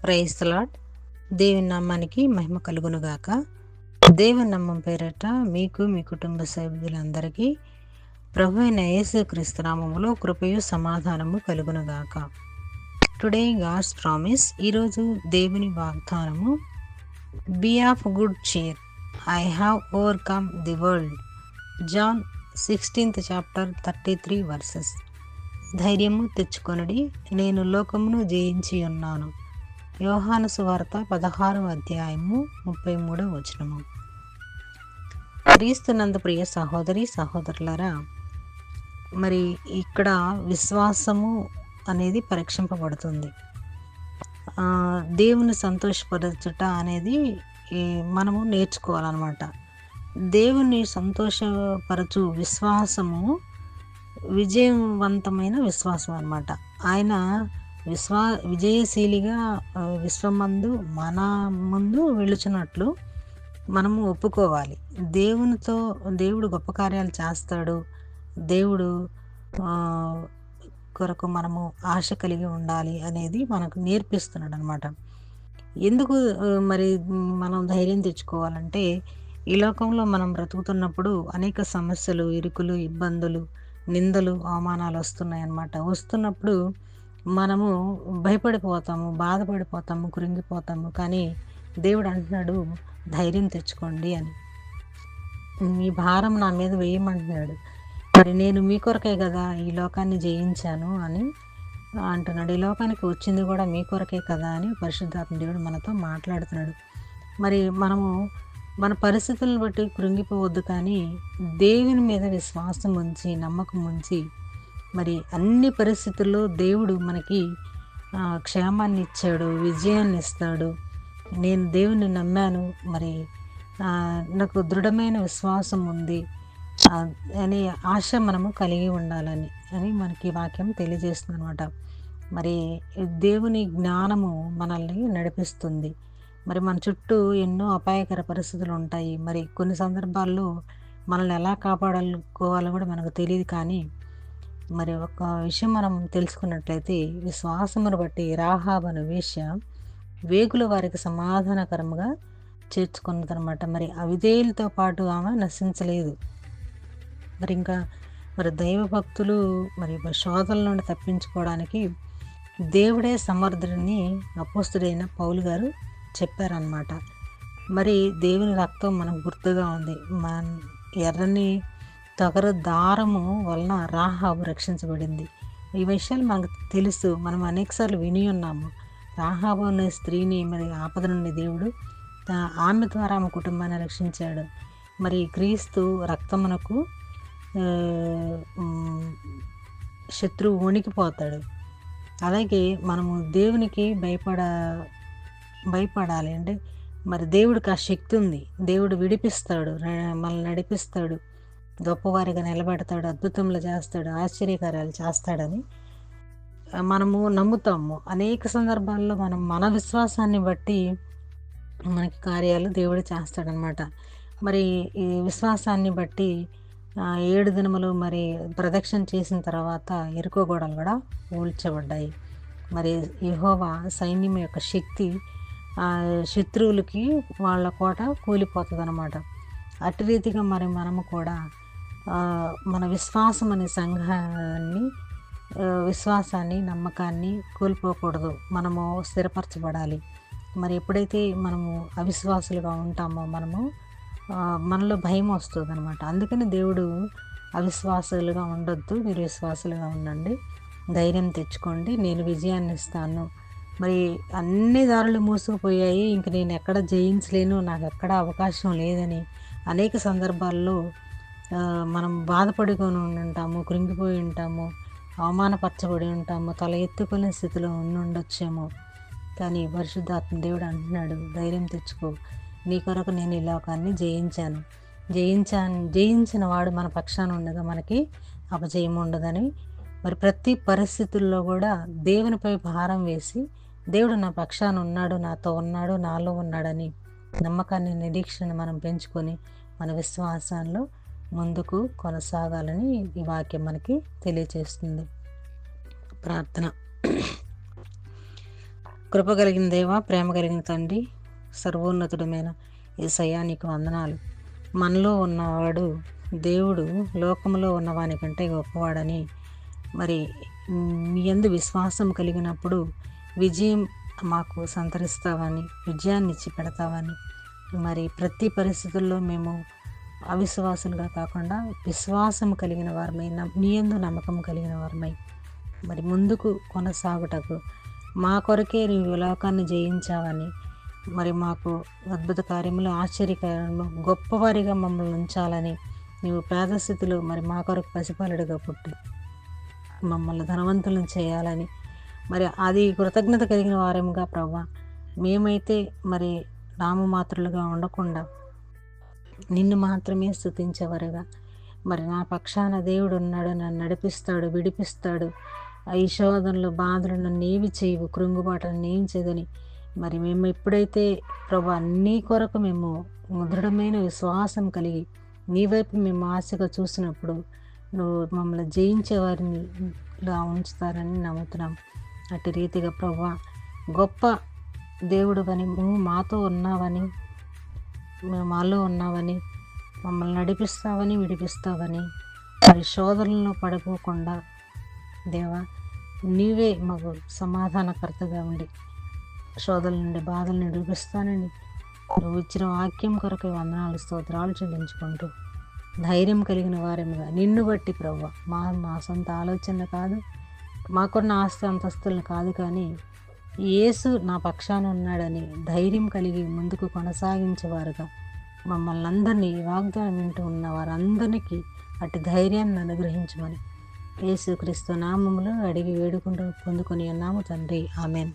Praise the lord. దేవుని నామానికి మహిమ కలుగునుగాక. దేవుని నామం పేరట మీకు మీ కుటుంబ సభ్యులందరికీ ప్రభు అయిన యేసుక్రీస్తు నామములో కృపయు సమాధానము కలుగునుగాక. Today God's promise. ఈరోజు దేవుని వాగ్దానము, be of good cheer, I have overcome the world. John 16th chapter 33 verses. ధైర్యము తెచ్చుకొనుడి, నేను లోకమును జయించి ఉన్నాను. యోహాను సువార్త 16వ అధ్యాయము 33వ వచనము. క్రీస్తునందు ప్రియ సహోదరి సహోదరులారా, మరి ఇక్కడ విశ్వాసము అనేది పరీక్షింపబడుతుంది. దేవుని సంతోషపరచుట అనేది మనము నేర్చుకోవాలన్నమాట. దేవుని సంతోషపరచు విశ్వాసము విజయవంతమైన విశ్వాసం అన్నమాట. ఆయన విజయశీలిగా విశ్వమందు మన ముందు వెళుచున్నట్లు మనము ఒప్పుకోవాలి. దేవుడు గొప్ప కార్యాలు చేస్తాడు. దేవుడు కొరకు మనము ఆశ కలిగి ఉండాలి అనేది మనకు నేర్పిస్తున్నాడు అనమాట. ఎందుకు మరి మనం ధైర్యం తెచ్చుకోవాలంటే, ఈ లోకంలో మనం బ్రతుకుతున్నప్పుడు అనేక సమస్యలు, ఇరుకులు, ఇబ్బందులు, నిందలు, అవమానాలు వస్తున్నాయన్నమాట. వస్తున్నప్పుడు మనము భయపడిపోతాము, బాధపడిపోతాము, కృంగిపోతాము. కానీ దేవుడు అంటున్నాడు, ధైర్యం తెచ్చుకోండి అని. మీ భారం నా మీద వేయమంటున్నాడు. మరి నేను మీ కొరకే కదా ఈ లోకాన్ని జయించాను అని అంటున్నాడు. ఈ లోకానికి వచ్చింది కూడా మీ కొరకే కదా అని పరిశుద్ధాత్మ దేవుడు మనతో మాట్లాడుతున్నాడు. మరి మనము మన పరిస్థితులను బట్టి కృంగిపోవద్దు, కానీ దేవుని మీద విశ్వాసం ఉంచి, నమ్మకం ఉంచి, మరి అన్ని పరిస్థితుల్లో దేవుడు మనకి క్షేమాన్ని ఇచ్చాడు, విజయాన్ని ఇస్తాడు. నేను దేవుని నమ్మాను, మరి నాకు దృఢమైన విశ్వాసం ఉంది అనే ఆశ మనము కలిగి ఉండాలని మనకి వాక్యం తెలియజేస్తుంది అనమాట. మరి దేవుని జ్ఞానము మనల్ని నడిపిస్తుంది. మరి మన చుట్టూ ఎన్నో అపాయకర పరిస్థితులు ఉంటాయి. మరి కొన్ని సందర్భాల్లో మనల్ని ఎలా కాపాడుకోవాలో కూడా మనకు తెలియదు. కానీ మరి ఒక విషయం మనం తెలుసుకున్నట్లయితే, విశ్వాసమును బట్టి రాహాబు అను వేశ్య వేగుల వారికి సమాధానకరంగా చేర్చుకున్నదనమాట. మరి అవిధేయులతో పాటు ఆమె నశించలేదు. మరి దైవ భక్తులు మరి శోధనల నుండి తప్పించుకోవడానికి దేవుడే సమర్థుడిని అపోస్తుడైన పౌలు గారు చెప్పారనమాట. మరి దేవుని రక్తం మనకు గుర్తుగా ఉంది. మన ఎర్రని తగర దారము వలన రాహాబు రక్షించబడింది. ఈ విషయాలు మనకు తెలుసు, మనం అనేకసార్లు విని ఉన్నాము. రాహాబు అనే స్త్రీని మరి ఆపద నుండి దేవుడు ఆమె ద్వారా ఆమె కుటుంబాన్ని రక్షించాడు. మరి క్రీస్తు రక్తమునకు శత్రువు వణికిపోతాడు. అలాగే మనము దేవునికి భయపడాలి. అంటే మరి దేవుడికి ఆ శక్తి ఉంది. దేవుడు విడిపిస్తాడు, మనల్ని నడిపిస్తాడు, గొప్పవారిగా నిలబెడతాడు, అద్భుతములు చేస్తాడు, ఆశ్చర్యకార్యాలు చేస్తాడని మనము నమ్ముతాము. అనేక సందర్భాల్లో మనం మన విశ్వాసాన్ని బట్టి మనకి కార్యాలు దేవుడు చేస్తాడనమాట. మరి ఈ విశ్వాసాన్ని బట్టి 7 దినములు మరి ప్రదక్షిణ చేసిన తర్వాత ఎరుకో గోడలు కూడా కూల్చబడ్డాయి. మరి యెహోవా సైన్యం యొక్క శక్తి శత్రువులకి వాళ్ళ కోట కూలిపోతుంది అనమాట. అటు రీతిగా మరి మనము కూడా మన విశ్వాసం అనే విశ్వాసాన్ని, నమ్మకాన్ని కోల్పోకూడదు. మనము స్థిరపరచబడాలి. మరి ఎప్పుడైతే మనము అవిశ్వాసులుగా ఉంటామో మనలో భయం వస్తుంది అనమాట. అందుకని దేవుడు అవిశ్వాసులుగా ఉండొద్దు, మీరు విశ్వాసులుగా ఉండండి, ధైర్యం తెచ్చుకోండి, నేను విజయాన్ని ఇస్తాను. మరి అన్ని దారులు మూసుకుపోయాయి, ఇంక నేను ఎక్కడ జయించలేను, నాకు ఎక్కడ అవకాశం లేదని అనేక సందర్భాల్లో మనం బాధపడుకొని ఉంటాము, కృంగిపోయి ఉంటాము, అవమానపరచబడి ఉంటాము, తల ఎత్తుకునే స్థితిలో ఉండొచ్చేమో. కానీ పరిశుద్ధాత్మ దేవుడు అంటున్నాడు, ధైర్యం తెచ్చుకో, నీ కొరకు నేను ఈ లోకాన్ని జయించిన వాడు మన పక్షాన ఉండగా మనకి అపజయం ఉండదని. మరి ప్రతి పరిస్థితుల్లో కూడా దేవునిపై భారం వేసి, దేవుడు నా పక్షాన ఉన్నాడు, నాతో ఉన్నాడు, నాలో ఉన్నాడని నమ్మకాన్ని, నిరీక్షణ మనం పెంచుకొని మన విశ్వాసాల్లో ముందుకు కొనసాగాలని ఈ వాక్యం మనకి తెలియచేస్తుంది. ప్రార్థన. కృప కలిగిన దేవా, ప్రేమ కలిగిన తండ్రి, సర్వోన్నతుడమైన యేసయ్యా నీకు వందనాలు. మనలో ఉన్నవాడు దేవుడు లోకంలో ఉన్నవాని కంటే గొప్పవాడని మరి మీ యందు విశ్వాసం కలిగినప్పుడు విజయం మాకు సంతరిస్తావని, విజయాన్ని ఇచ్చి పెడతావని, మరి ప్రతి పరిస్థితుల్లో మేము అవిశ్వాసులుగా కాకుండా విశ్వాసం కలిగిన వారమై, నీ యందు నమ్మకం కలిగిన వారమై మరి ముందుకు కొనసాగుటకు మా కొరకే నీవు లోకాన్ని జయించావని, మరి మాకు అద్భుత కార్యములు, ఆశ్చర్యకార్యములు, గొప్పవారిగా మమ్మల్ని ఉంచాలని, నీవు పేద స్థితిలో మరి మా కొరకు పసిపాలుడిగా పుట్టి మమ్మల్ని ధనవంతులను చేయాలని, మరి అది కృతజ్ఞత కలిగిన వారముగా ప్రభా, మేమైతే మరి నామమాత్రులుగా ఉండకుండా నిన్ను మాత్రమే స్తుతించేవారుగా, మరి నా పక్షాన దేవుడు ఉన్నాడు, నన్ను నడిపిస్తాడు, విడిపిస్తాడు, ఈ శోధనలు, బాధలు నన్ను ఏమి చేయవు, కృంగుబాటులను ఏమి చేయదని, మరి మేము ఎప్పుడైతే ప్రభా నీ కొరకు మేము దృఢమైన విశ్వాసం కలిగి నీ వైపు మేము ఆశగా చూసినప్పుడు నువ్వు మమ్మల్ని జయించే వారిని ఉంచుతారని నమ్ముతున్నాం. అటు రీతిగా ప్రభా గొప్ప దేవుడు అని, నువ్వు మాతో ఉన్నావని, మేము మాలో ఉన్నావని, మమ్మల్ని నడిపిస్తావని, విడిపిస్తావని, మరి శోధనలో పడిపోకుండా దేవా నీవే మాకు సమాధానకర్తగా ఉండి శోధల నుండి, బాధల నుండి విడిపిస్తానని నువ్వు ఇచ్చిన వాక్యం కొరకు వందనాలు, స్తోత్రాలు చెల్లించుకుంటూ ధైర్యం కలిగిన వారేముగా నిన్ను బట్టి ప్రభు, మా సొంత ఆలోచన కాదు, మాకున్న ఆస్తి అంతస్తులను కాదు, కానీ యేసు నా పక్షాన ఉన్నాడని ధైర్యం కలిగి ముందుకు కొనసాగించేవారుగా మమ్మల్ని అందరినీ, వాగ్దానం వింటూ ఉన్న వారందరికీ అటు ధైర్యాన్ని అనుగ్రహించమని యేసుక్రీస్తు నామములో అడిగి వేడుకుంటూ పొందుకొని ఉన్నాము తండ్రి. ఆమెన్.